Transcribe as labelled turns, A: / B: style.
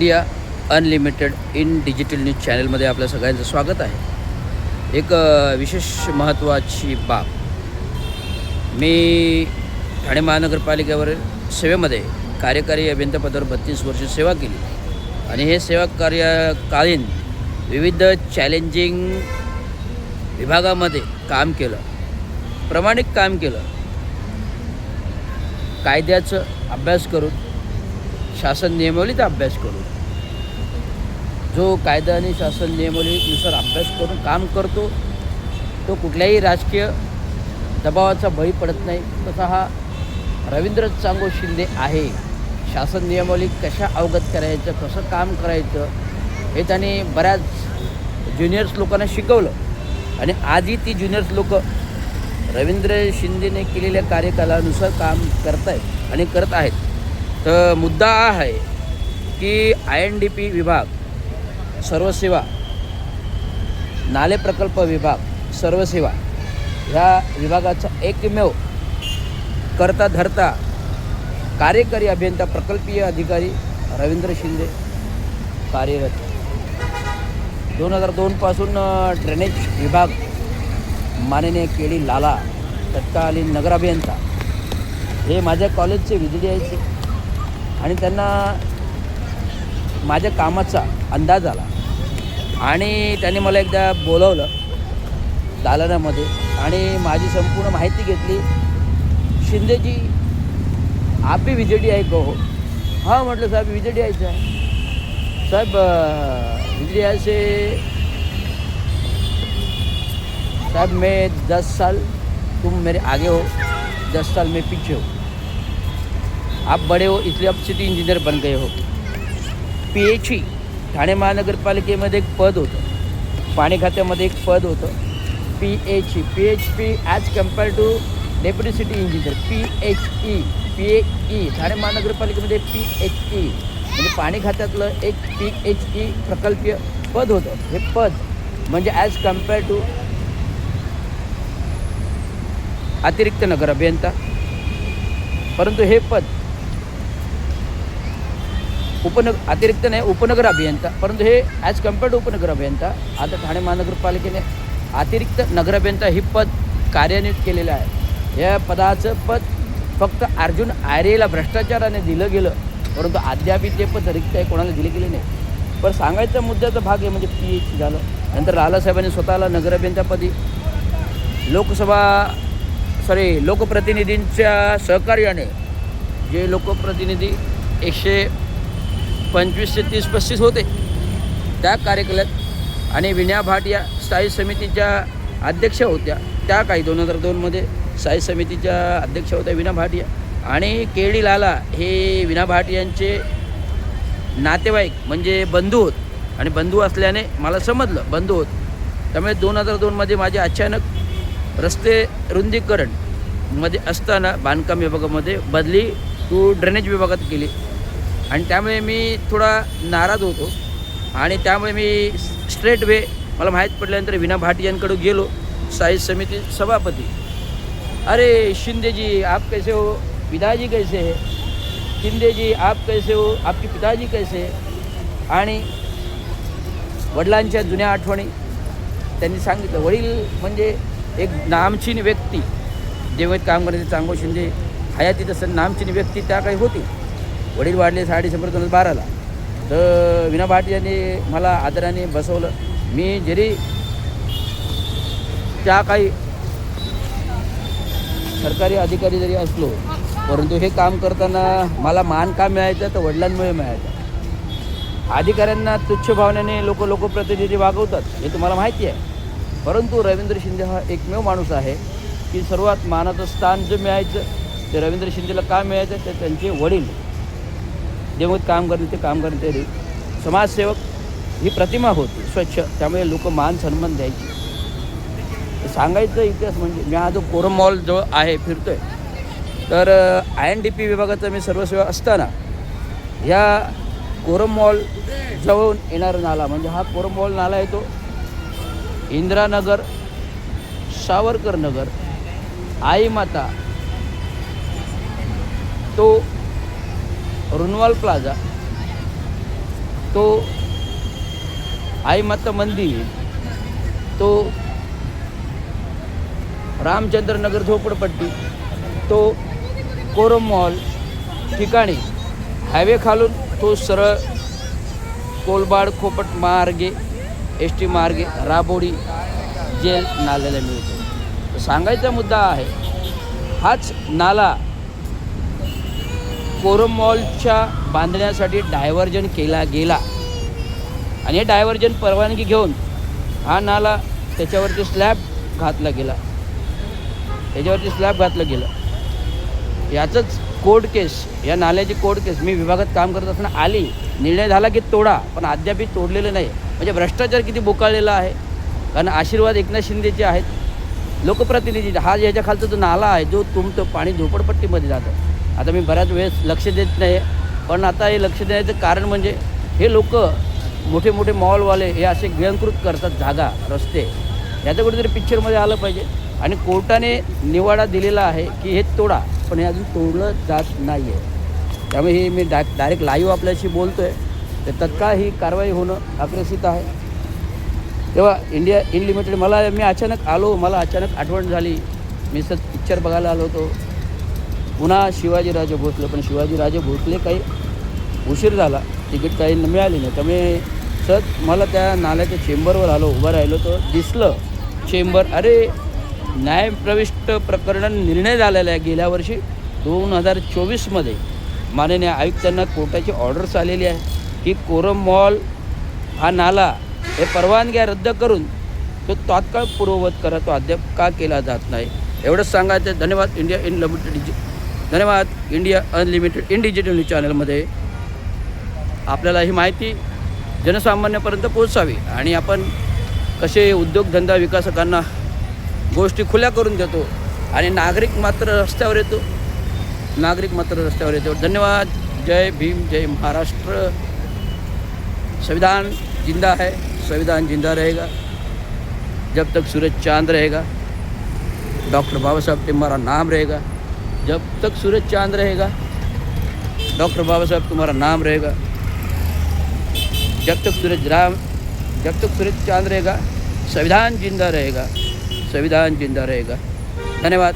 A: India unlimited in digital news चॅनलमध्ये आपल्या सगळ्यांचं स्वागत आहे. एक विशेष महत्त्वाची बाब, मी ठाणे महानगरपालिकेवर सेवेमध्ये कार्यकारी अभियंतापदावर 32 वर्ष सेवा केली आणि हे सेवा कार्यकालीन विविध चॅलेंजिंग विभागामध्ये काम केलं, प्रामाणिक काम केलं. कायद्याचं अभ्यास करून, शासन नियमावलीचा अभ्यास करून, जो कायदा आणि शासन नियमावलीनुसार अभ्यास करून काम करतो तो कुठल्याही राजकीय दबावाचा बळी पडत नाही. तसा हा रवींद्र चांगो शिंदे आहे. शासन नियमावली कशा अवगत करायचं, कसं काम करायचं हे त्याने बऱ्याच ज्युनियर्स लोकांना शिकवलं आणि आजही ती ज्युनियर्स लोक रवींद्र शिंदेने केलेल्या कार्यकालानुसार काम करत आहेत आणि करत आहेत. तर मुद्दा हा आहे की INDP विभाग सर्वसेवा, नाले प्रकल्प विभाग सर्वसेवा ह्या विभागाचा एकमेव करता धरता कार्यकारी अभियंता प्रकल्पीय अधिकारी रवींद्र शिंदे कार्यरत. 2002 पासून ड्रेनेज विभाग माननीय KD लाला तत्कालीन नगर अभियंता हे माझ्या कॉलेजचे VGD यायचे आणि त्यांना माझ्या कामाचा अंदाज आला आणि त्यांनी मला एकदा बोलवलं दालनामध्ये आणि माझी संपूर्ण माहिती घेतली. शिंदेजी आप भी VGD आहे का हो? हाँ म्हटलं साहेब VGD यायचं आहे. साहेब VGD यायचे साहब, मैं 10 साल, तुम मेरे आगे हो, 10 साल मैं पीछे हो. आप बड़े हो इसलिए आप सिटी इंजिनियर बन गए हो. PHE ठाणे महानगरपालिकेमध्ये एक पद होतं, पाणी खात्यामध्ये एक पद होतं PHP as compared to deputy city engineer. PHE Thane महानगरपालिकेमध्ये PHE म्हणजे पाणी खात्यातलं एक PHE प्रकल्पीय पद होतं. हे पद म्हणजे ॲज कम्पेअर टू अतिरिक्त नगर अभियंता, परंतु हे पद अतिरिक्त नाही, उपनगर अभियंता, परंतु हे ॲज कम्पेअर टू उपनगर अभियंता. आता ठाणे महानगरपालिकेने अतिरिक्त नगर अभियंता ही पद कार्यान्वित केलेलं आहे. या पदाचं पद फक्त अर्जुन आर्येला भ्रष्टाचाराने दिलं गेलं, परंतु अद्याप ते पद रिक्त आहे, कोणाला दिले गेले नाही. पण सांगायचा मुद्द्याचा भाग आहे म्हणजे PHE झालं. नंतर लालासाहेबांनी स्वतःला नगर अभियंतापदी लोकप्रतिनिधींच्या सहकार्याने, जे लोकप्रतिनिधी 125 ते 30-35 होते त्या कार्यकालात, आणि विनया भाट या स्थायी समितीच्या अध्यक्ष होत्या त्या काही 2002मध्ये स्थायी समितीच्या अध्यक्ष होत्या विना भाट या. आणि KD लाला हे विना भाट यांचे नातेवाईक म्हणजे बंधू होत आणि बंधू असल्याने मला समजलं बंधू होत. त्यामुळे 2002मध्ये माझे अचानक रस्ते रुंदीकरण मध्ये असताना बांधकाम विभागामध्ये बदली टू ड्रेनेज विभागात केली आणि त्यामुळे मी थोडा नाराज होतो आणि त्यामुळे मी स्ट्रेट वे मला माहीत पडल्यानंतर विना भाट यांकडे गेलो, स्थायी समिती सभापती. अरे शिंदे जी आप कैसे हो, पिताजी कैसे है, शिंदे जी आप कैसे हो, आपके पिताजी कैसे है. आणि वडिलांच्या जुन्या आठवणी त्यांनी सांगितलं. वडील म्हणजे एक नामचीन व्यक्ती, जेव्हा काम करण्याचे चांगो शिंदे हयातीत असताना नामचीन व्यक्ती त्या काही होती. वडील वाढले डिसेंबर 2012ला. तर विना भाट यांनी मला आदराने बसवलं. मी जरी त्या काही सरकारी अधिकारी जरी असलो, परंतु हे काम करताना मला मान का मिळायचं तर वडिलांमुळे मिळायचं. अधिकाऱ्यांना तुच्छ भावनेने लोकप्रतिनिधी वागवतात हे तुम्हाला माहिती आहे, परंतु रवींद्र शिंदे हा एकमेव माणूस आहे की सर्वात मानाचं स्थान जे मिळायचं ते रवींद्र शिंदेला का मिळायचं ते त्यांचे वडील जेव्हा काम करते समाजसेवक ही प्रतिमा होती स्वच्छ, त्यामुळे लोक मान सन्मान द्यायची. सांगायचं इतिहास म्हणजे मी हा जो कोरम मॉल जवळ आहे फिरतोय, तर INDP विभागाचा मी सर्वसेवा असताना या कोरम मॉल जवळून येणारा नाला म्हणजे हा कोरम मॉल नाला आहे तो इंदिरानगर, सावरकर नगर, आई माता, तो रुनवाल प्लाझा तो आई माता मंदिर, तो रामचंद्र नगर झोपडपट्टी, तो कोरम मॉल ठिकाणी हायवे खालून तो सरळ कोलबाड खोपट मार्गे एस टी मार्गे राबोडी जेल नाल्याला मिळतो. सांगायचा मुद्दा आहे, हाच नाला कोरम मॉलच्या बांधण्यासाठी डायव्हर्जन केला गेला आणि हे डायव्हर्जन परवानगी घेऊन हा नाला त्याच्यावरती स्लॅब घातला गेला, याचंच कोर्ट केस, या नाल्याची कोर्ट केस मी विभागात काम करत असताना आली. निर्णय झाला की तोडा, पण अद्यापही तोडलेलं नाही. म्हणजे भ्रष्टाचार किती बोकाळलेला आहे. कारण आशीर्वाद एकनाथ शिंदेचे आहेत, लोकप्रतिनिधी. हा याच्या खालचा जो नाला आहे, जो तुमचं पाणी झोपडपट्टीमध्ये जातं. आता मी बऱ्याच वेळेस लक्ष देत नाही, पण आता हे लक्ष देण्याचं कारण म्हणजे हे लोक मोठे मोठे मॉलवाले हे असे गिळंकृत करतात जागा, रस्ते. याचं कुठेतरी पिक्चरमध्ये आलं पाहिजे. आणि कोर्टाने निवाडा दिलेला आहे की हे तोडा, पण हे अजून तोडलं जात नाही आहे. त्यामुळे हे मी डायरेक्ट लाईव्ह आपल्याशी बोलतो आहे, तर तत्काळ ही कारवाई होणं अपेक्षित आहे. तेव्हा इंडिया इन लिमिटेड मी अचानक आलो, मला अचानक आठवण झाली. मी पिक्चर बघायला आलो होतो, पुन्हा शिवाजीराजे भोसले, पण शिवाजीराजे भोसले काही उशीर झाला, तिकीट काही मिळाली नाही. त्यामुळे मला त्या नाल्याच्या चेंबरवर उभं राहिलो, तर दिसलं चेंबर. अरे, न्यायप्रविष्ट प्रकरण निर्णय झालेला आहे गेल्या वर्षी 2024मध्ये. माननीय आयुक्तांना कोर्टाची ऑर्डर्स आलेली आहे की कोरम मॉल हा नाला हे परवानग्या रद्द करून तो तात्काळ पूर्ववत करा. तो अद्याप का केला जात नाही, एवढंच सांगायचं. धन्यवाद. India unlimited in digital news चॅनलमध्ये आपल्याला ही माहिती जनसामान्यापर्यंत पोहोचावी आणि आपण कसे उद्योगधंदा विकासकांना गोष्टी खुल्या करून देतो आणि नागरिक मात्र रस्त्यावर येतो. धन्यवाद. जय भीम, जय महाराष्ट्र. संविधान जिंदा है, संविधान जिंदा रहेगा जब तक सूरज चांद रहेगा. डॉक्टर बाबा साहब तुम्हारा नाम रहेगा जब तक सूरज चांद रहेगा. डॉक्टर बाबा साहब तुम्हारा नाम रहेगा जब तक सूरज चांद रहेगा. संविधान जिंदा रहेगा. धन्यवाद.